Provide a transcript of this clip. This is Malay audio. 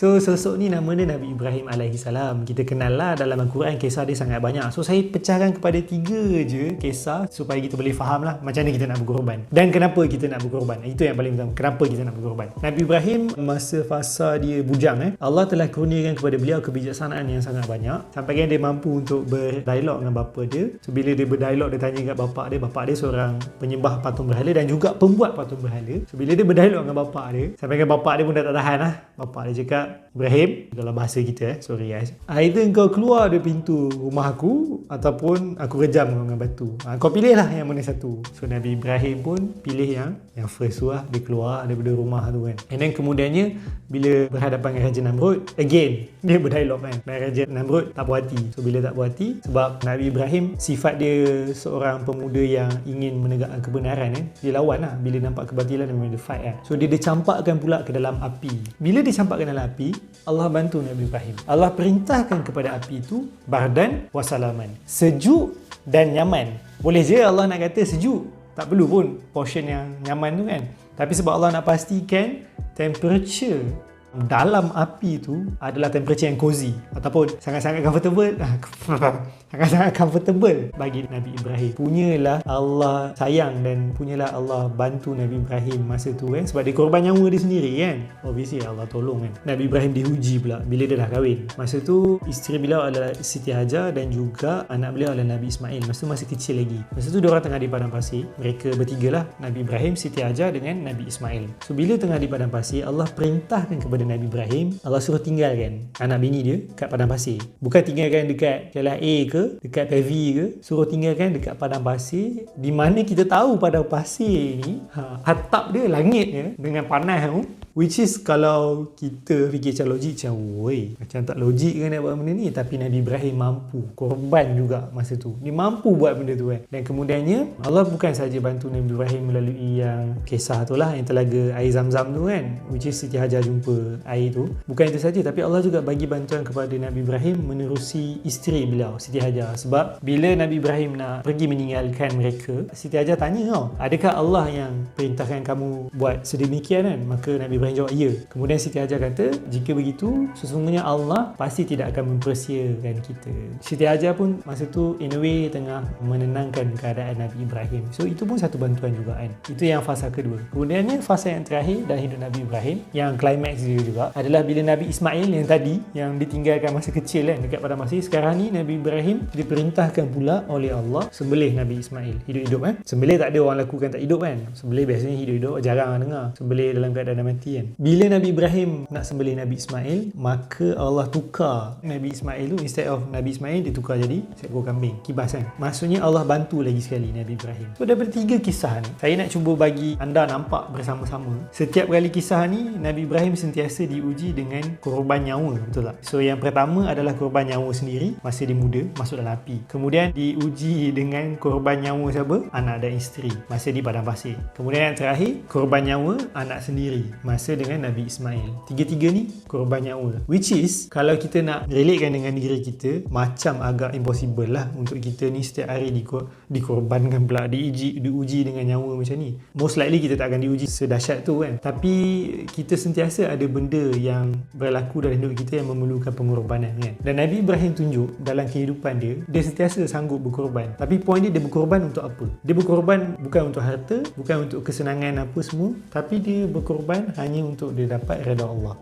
So sosok ni nama dia Nabi Ibrahim alaihissalam. Kita kenal lah dalam Al-Quran, kisah dia sangat banyak. So saya pecahkan kepada 3 je kisah supaya kita boleh faham lah macam mana kita nak berkorban dan kenapa kita nak berkorban. Itu yang paling utama, kenapa kita nak berkorban. Nabi Ibrahim masa fasa dia bujang, Allah telah kurniakan kepada beliau kebijaksanaan yang sangat banyak sampai kan dia mampu untuk berdialog dengan bapa dia. So bila dia berdialog, dia tanya kat bapak dia seorang penyembah patung berhala dan juga pembuat patung berhala. So bila dia berdialog dengan bapak dia, sampai kan bapak dia pun dah tak tahan lah. Bapak dia cakap, Ibrahim, dalam bahasa kita, sorry guys, either kau keluar dari pintu rumah aku ataupun aku rejam kau dengan batu. Kau pilih lah yang mana satu. So Nabi Ibrahim pun pilih yang first tu lah. Dia keluar daripada rumah tu kan. And then kemudiannya bila berhadapan dengan Raja Namrud, again dia berdialog kan. Dan Raja Namrud tak puas hati. So bila tak puas hati, sebab Nabi Ibrahim sifat dia seorang pemuda yang ingin menegakkan kebenaran kan, dia lawan lah. Bila nampak kebatilan, dia fight kan. So dia dicampakkan pula ke dalam api. Bila dicampakkan dalam api, Allah bantu Nabi Ibrahim. Allah perintahkan kepada api itu bardan wasalaman, sejuk dan nyaman. Boleh je Allah nak kata sejuk, tak perlu pun portion yang nyaman tu kan. Tapi sebab Allah nak pastikan temperature dalam api itu adalah temperature yang cozy ataupun sangat-sangat comfortable sangat-sangat comfortable bagi Nabi Ibrahim. Punyalah Allah sayang dan punyalah Allah bantu Nabi Ibrahim masa tu kan, sebab dia korban nyawa dia sendiri kan. Obviously Allah tolong kan. Nabi Ibrahim diuji pula bila dia dah kahwin. Masa tu isteri beliau adalah Siti Hajar dan juga anak beliau adalah Nabi Ismail. Masa tu masih kecil lagi. Masa tu diorang tengah di padang pasir. Mereka bertiga lah, Nabi Ibrahim, Siti Hajar dengan Nabi Ismail. So bila tengah di padang pasir, Allah perintahkan kepada Nabi Ibrahim, Allah suruh tinggalkan anak bini dia kat padang pasir. Bukan tinggalkan dekat Jalan A ke, dekat Pevi ke, suruh tinggalkan dekat padang pasir, di mana kita tahu padang pasir ni atap dia, langit dia dengan panas tu, which is kalau kita fikir macam logik, macam woi, macam tak logik kan nak buat benda ni. Tapi Nabi Ibrahim mampu, korban juga masa tu, dia mampu buat benda tu kan. Dan kemudiannya Allah bukan saja bantu Nabi Ibrahim melalui yang kisah tu lah, yang telaga air Zam-Zam tu kan, which is Siti Hajar jumpa air tu. Bukan itu saja, tapi Allah juga bagi bantuan kepada Nabi Ibrahim menerusi isteri beliau, Siti Hajar. Sebab bila Nabi Ibrahim nak pergi meninggalkan mereka, Siti Hajar tanya, adakah Allah yang perintahkan kamu buat sedemikian kan? Maka Nabi Ibrahim jawab, ya. Kemudian Siti Hajar kata, jika begitu sesungguhnya Allah pasti tidak akan mempersiakan kita. Siti Hajar pun masa tu in a way tengah menenangkan keadaan Nabi Ibrahim. So itu pun satu bantuan juga kan. Itu yang fasa kedua. Kemudiannya fasa yang terakhir dalam hidup Nabi Ibrahim, yang climax dia juga adalah bila Nabi Ismail yang tadi, yang ditinggalkan masa kecil kan dekat padang pasir, sekarang ni Nabi Ibrahim diperintahkan pula oleh Allah sembelih Nabi Ismail hidup-hidup kan. Sembelih tak ada orang lakukan tak hidup kan. Sembelih biasanya hidup-hidup, jarang dengar sembelih dalam keadaan mati kan. Bila Nabi Ibrahim nak sembelih Nabi Ismail, maka Allah tukar Nabi Ismail tu, instead of Nabi Ismail dia tukar jadi seekor kambing, kibas kan. Maksudnya Allah bantu lagi sekali Nabi Ibrahim. So daripada 3 kisah ni, saya nak cuba bagi anda nampak bersama-sama, setiap kali kisah ni Nabi Ibrahim sentiasa diuji dengan korban nyawa, betul tak? So yang pertama adalah korban nyawa sendiri masa dia muda masuk dalam api. Kemudian diuji dengan korban nyawa siapa? Anak dan isteri masa di padang pasir. Kemudian yang terakhir, korban nyawa anak sendiri masa dengan Nabi Ismail. 3-3 ni korban nyawa, which is kalau kita nak relatekan dengan diri kita, macam agak impossible lah untuk kita ni setiap hari dikorbankan pula, diuji dengan nyawa macam ni. Most likely kita tak akan diuji sedahsyat tu kan. Tapi kita sentiasa ada benda yang berlaku dalam hidup kita yang memerlukan pengorbanan kan. Dan Nabi Ibrahim tunjuk dalam kehidupan dia, dia sentiasa sanggup berkorban. Tapi poin dia berkorban untuk apa? Dia berkorban bukan untuk harta, bukan untuk kesenangan apa semua, tapi dia berkorban hanya untuk dia dapat redha Allah.